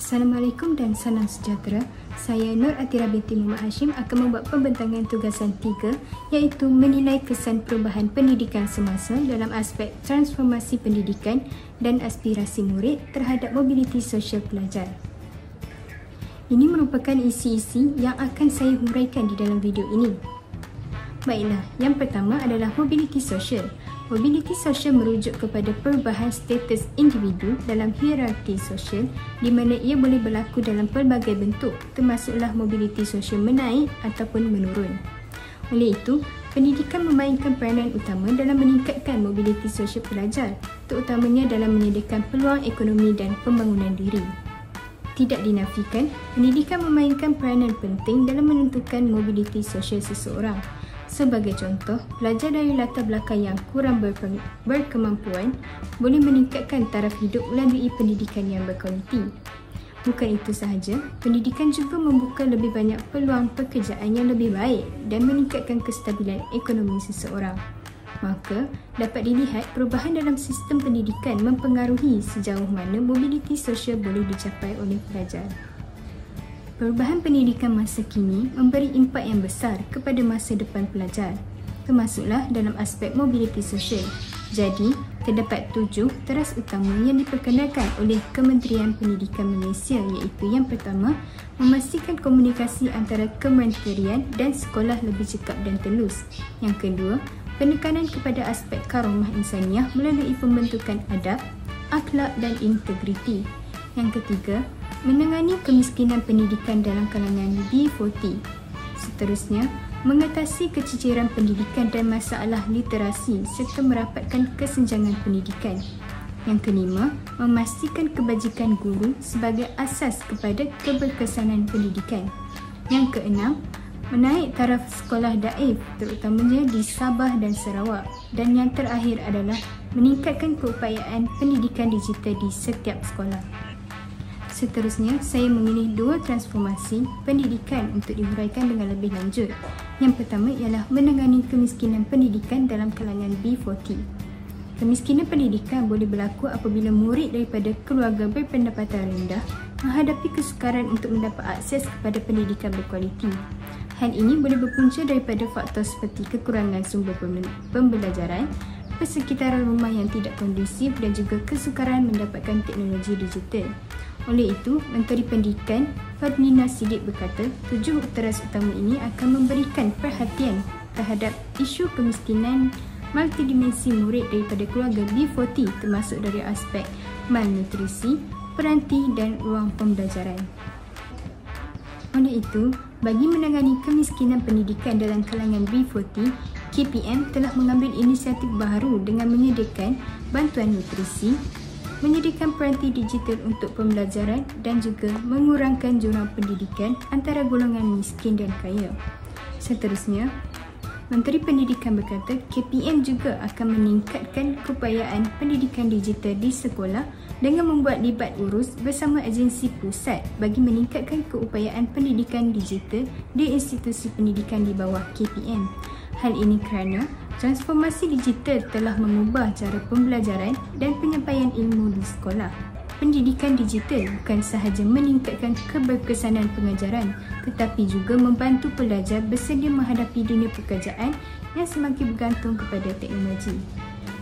Assalamualaikum dan salam sejahtera. Saya Nur Atira binti Muhammad Hashim akan membuat pembentangan tugasan 3 iaitu menilai kesan perubahan pendidikan semasa dalam aspek transformasi pendidikan dan aspirasi murid terhadap mobiliti sosial pelajar. Ini merupakan isi-isi yang akan saya huraikan di dalam video ini. Baiklah, yang pertama adalah mobiliti sosial. Mobiliti sosial merujuk kepada perubahan status individu dalam hierarki sosial di mana ia boleh berlaku dalam pelbagai bentuk, termasuklah mobiliti sosial menaik ataupun menurun. Oleh itu, pendidikan memainkan peranan utama dalam meningkatkan mobiliti sosial pelajar, terutamanya dalam menyediakan peluang ekonomi dan pembangunan diri. Tidak dinafikan, pendidikan memainkan peranan penting dalam menentukan mobiliti sosial seseorang. Sebagai contoh, pelajar dari latar belakang yang kurang berkemampuan boleh meningkatkan taraf hidup melalui pendidikan yang berkualiti. Bukan itu sahaja, pendidikan juga membuka lebih banyak peluang pekerjaan yang lebih baik dan meningkatkan kestabilan ekonomi seseorang. Maka, dapat dilihat perubahan dalam sistem pendidikan mempengaruhi sejauh mana mobiliti sosial boleh dicapai oleh pelajar. Perubahan pendidikan masa kini memberi impak yang besar kepada masa depan pelajar, termasuklah dalam aspek mobiliti sosial. Jadi, terdapat 7 teras utama yang diperkenalkan oleh Kementerian Pendidikan Malaysia iaitu yang pertama, memastikan komunikasi antara kementerian dan sekolah lebih cekap dan telus. Yang kedua, penekanan kepada aspek karomah insaniah melalui pembentukan adab, akhlak dan integriti. Yang ketiga, menangani kemiskinan pendidikan dalam kalangan B40. Seterusnya, mengatasi kececeran pendidikan dan masalah literasi serta merapatkan kesenjangan pendidikan. Yang kelima, memastikan kebajikan guru sebagai asas kepada keberkesanan pendidikan. Yang keenam, menaik taraf sekolah daif terutamanya di Sabah dan Sarawak. Dan yang terakhir adalah meningkatkan keupayaan pendidikan digital di setiap sekolah. Seterusnya, saya memilih 2 transformasi pendidikan untuk dihuraikan dengan lebih lanjut. Yang pertama ialah menangani kemiskinan pendidikan dalam kalangan B40. Kemiskinan pendidikan boleh berlaku apabila murid daripada keluarga berpendapatan rendah menghadapi kesukaran untuk mendapat akses kepada pendidikan berkualiti. Hal ini boleh berpunca daripada faktor seperti kekurangan sumber pembelajaran, persekitaran rumah yang tidak kondusif dan juga kesukaran mendapatkan teknologi digital. Oleh itu, Menteri Pendidikan Fadlina Siddiq berkata, 7 teras utama ini akan memberikan perhatian terhadap isu kemiskinan multidimensi murid daripada keluarga B40 termasuk dari aspek malnutrisi, peranti dan ruang pembelajaran. Oleh itu, bagi menangani kemiskinan pendidikan dalam kalangan B40, KPM telah mengambil inisiatif baru dengan menyediakan bantuan nutrisi, menyediakan peranti digital untuk pembelajaran dan juga mengurangkan jurang pendidikan antara golongan miskin dan kaya. Seterusnya, Menteri Pendidikan berkata KPM juga akan meningkatkan keupayaan pendidikan digital di sekolah dengan membuat libat urus bersama agensi pusat bagi meningkatkan keupayaan pendidikan digital di institusi pendidikan di bawah KPM. Hal ini kerana transformasi digital telah mengubah cara pembelajaran dan penyampaian ilmu di sekolah. Pendidikan digital bukan sahaja meningkatkan keberkesanan pengajaran tetapi juga membantu pelajar bersedia menghadapi dunia pekerjaan yang semakin bergantung kepada teknologi.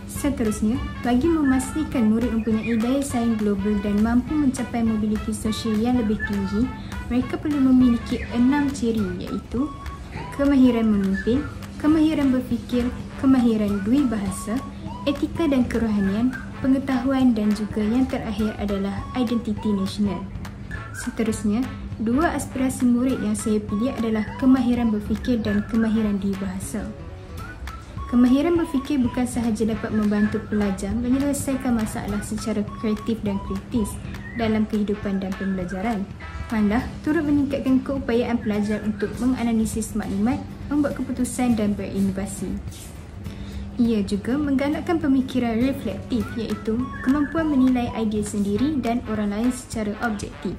Seterusnya, bagi memastikan murid mempunyai daya saing global dan mampu mencapai mobiliti sosial yang lebih tinggi, mereka perlu memiliki 6 ciri iaitu kemahiran memimpin, kemahiran berfikir, kemahiran dui bahasa, etika dan kerohanian, pengetahuan dan juga yang terakhir adalah identiti nasional. Seterusnya, 2 aspirasi murid yang saya pilih adalah kemahiran berfikir dan kemahiran dui bahasa. Kemahiran berfikir bukan sahaja dapat membantu pelajar menyelesaikan masalah secara kreatif dan kritis dalam kehidupan dan pembelajaran, malah turut meningkatkan keupayaan pelajar untuk menganalisis maklumat, membuat keputusan dan berinovasi. Ia juga menggalakkan pemikiran reflektif iaitu kemampuan menilai idea sendiri dan orang lain secara objektif.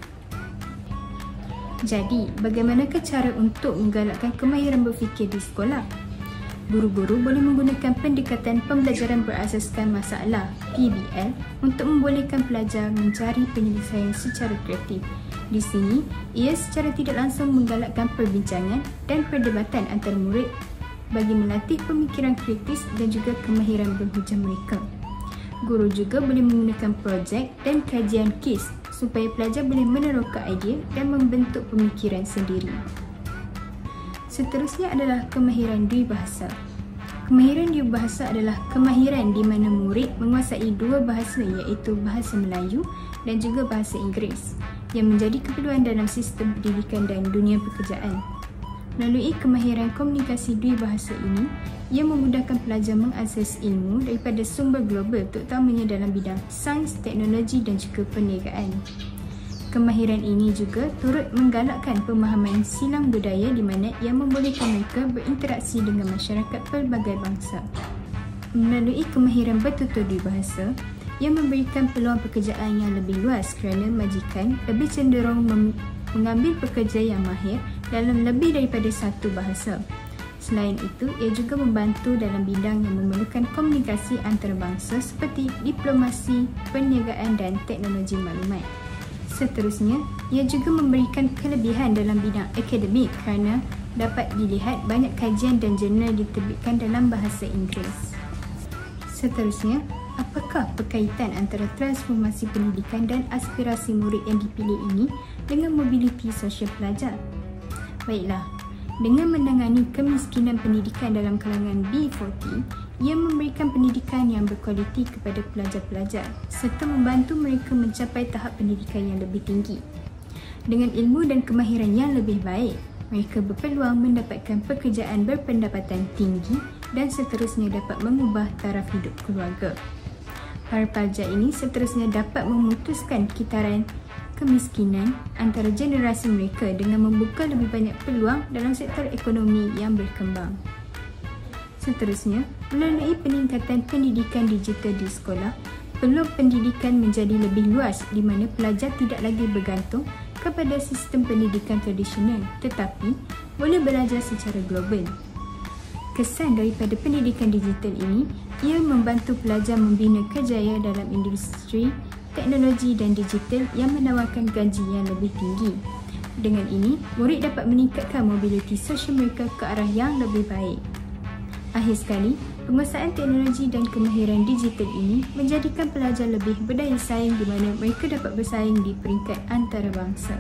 Jadi, bagaimanakah cara untuk menggalakkan kemahiran berfikir di sekolah? Guru-guru boleh menggunakan pendekatan pembelajaran berasaskan masalah (PBL) untuk membolehkan pelajar mencari penyelesaian secara kreatif. Di sini, ia secara tidak langsung menggalakkan perbincangan dan perdebatan antara murid bagi melatih pemikiran kritis dan juga kemahiran berhujah mereka. Guru juga boleh menggunakan projek dan kajian kes supaya pelajar boleh meneroka idea dan membentuk pemikiran sendiri. Seterusnya adalah kemahiran dwibahasa. Kemahiran dwibahasa adalah kemahiran di mana murid menguasai dua bahasa iaitu bahasa Melayu dan juga bahasa Inggeris yang menjadi keperluan dalam sistem pendidikan dan dunia pekerjaan. Melalui kemahiran komunikasi dwibahasa ini, ia memudahkan pelajar mengakses ilmu daripada sumber global terutamanya dalam bidang sains, teknologi dan juga perniagaan. Kemahiran ini juga turut menggalakkan pemahaman silang budaya di mana ia membolehkan mereka berinteraksi dengan masyarakat pelbagai bangsa. Melalui kemahiran bertutur dwibahasa, ia memberikan peluang pekerjaan yang lebih luas kerana majikan lebih cenderung mengambil pekerja yang mahir dalam lebih daripada satu bahasa. Selain itu, ia juga membantu dalam bidang yang memerlukan komunikasi antarabangsa seperti diplomasi, perniagaan dan teknologi maklumat. Seterusnya, ia juga memberikan kelebihan dalam bidang akademik kerana dapat dilihat banyak kajian dan jurnal diterbitkan dalam bahasa Inggeris. Seterusnya, apakah berkaitan antara transformasi pendidikan dan aspirasi murid yang dipilih ini dengan mobiliti sosial pelajar? Baiklah, dengan menangani kemiskinan pendidikan dalam kalangan B40, ia memberikan pendidikan yang berkualiti kepada pelajar-pelajar serta membantu mereka mencapai tahap pendidikan yang lebih tinggi. Dengan ilmu dan kemahiran yang lebih baik, mereka berpeluang mendapatkan pekerjaan berpendapatan tinggi dan seterusnya dapat mengubah taraf hidup keluarga. Para pelajar ini seterusnya dapat memutuskan kitaran kemiskinan antara generasi mereka dengan membuka lebih banyak peluang dalam sektor ekonomi yang berkembang. Seterusnya, melalui peningkatan pendidikan digital di sekolah, peluang pendidikan menjadi lebih luas di mana pelajar tidak lagi bergantung kepada sistem pendidikan tradisional tetapi boleh belajar secara global. Kesan daripada pendidikan digital ini, ia membantu pelajar membina kerjaya dalam industri teknologi dan digital yang menawarkan gaji yang lebih tinggi. Dengan ini, murid dapat meningkatkan mobiliti sosial mereka ke arah yang lebih baik. Akhir sekali, penguasaan teknologi dan kemahiran digital ini menjadikan pelajar lebih berdaya saing di mana mereka dapat bersaing di peringkat antarabangsa.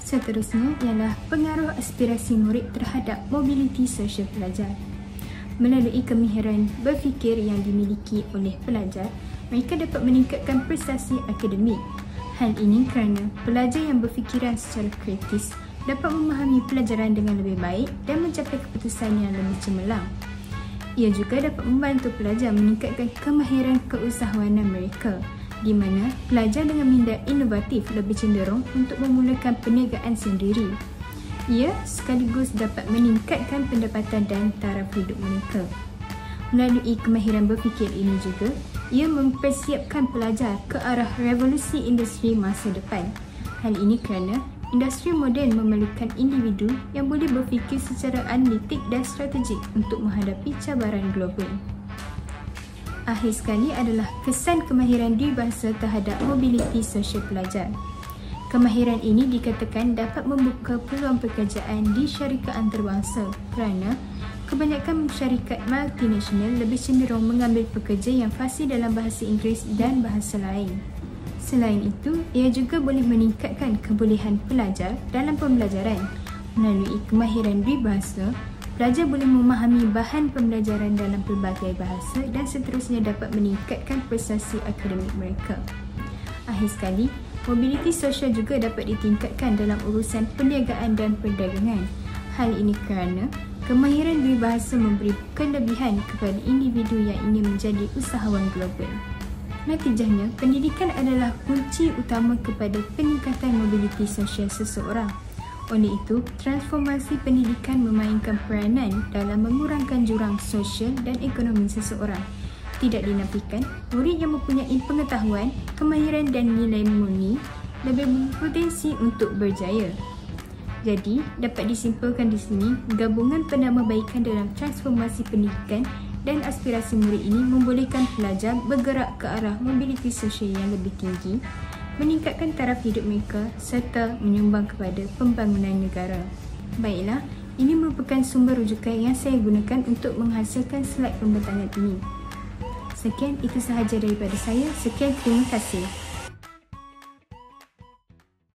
Seterusnya ialah pengaruh aspirasi murid terhadap mobiliti sosial pelajar. Melalui kemahiran berfikir yang dimiliki oleh pelajar, mereka dapat meningkatkan prestasi akademik. Hal ini kerana pelajar yang berfikiran secara kritis dapat memahami pelajaran dengan lebih baik dan mencapai keputusan yang lebih cemerlang. Ia juga dapat membantu pelajar meningkatkan kemahiran keusahawanan mereka, di mana pelajar dengan minda inovatif lebih cenderung untuk memulakan perniagaan sendiri. Ia sekaligus dapat meningkatkan pendapatan dan taraf hidup mereka. Melalui kemahiran berfikir ini juga, ia mempersiapkan pelajar ke arah revolusi industri masa depan. Hal ini kerana industri moden memerlukan individu yang boleh berfikir secara analitik dan strategik untuk menghadapi cabaran global. Akhir sekali adalah kesan kemahiran dwibahasa terhadap mobiliti sosial pelajar. Kemahiran ini dikatakan dapat membuka peluang pekerjaan di syarikat antarabangsa kerana kebanyakan syarikat multinasional lebih cenderung mengambil pekerja yang fasih dalam bahasa Inggeris dan bahasa lain. Selain itu, ia juga boleh meningkatkan kebolehan pelajar dalam pembelajaran. Melalui kemahiran dwibahasa, pelajar boleh memahami bahan pembelajaran dalam pelbagai bahasa dan seterusnya dapat meningkatkan prestasi akademik mereka. Akhir sekali, mobiliti sosial juga dapat ditingkatkan dalam urusan perniagaan dan perdagangan. Hal ini kerana kemahiran dwibahasa memberi kelebihan kepada individu yang ingin menjadi usahawan global. Natijahnya, pendidikan adalah kunci utama kepada peningkatan mobiliti sosial seseorang. Oleh itu, transformasi pendidikan memainkan peranan dalam mengurangkan jurang sosial dan ekonomi seseorang. Tidak dinafikan, murid yang mempunyai pengetahuan, kemahiran dan nilai murni lebih berpotensi untuk berjaya. Jadi, dapat disimpulkan di sini, gabungan penambahbaikan dalam transformasi pendidikan dan aspirasi murid ini membolehkan pelajar bergerak ke arah mobiliti sosial yang lebih tinggi, meningkatkan taraf hidup mereka serta menyumbang kepada pembangunan negara. Baiklah, ini merupakan sumber rujukan yang saya gunakan untuk menghasilkan slide pembentangan ini. Sekian, itu sahaja daripada saya. Sekian, terima kasih.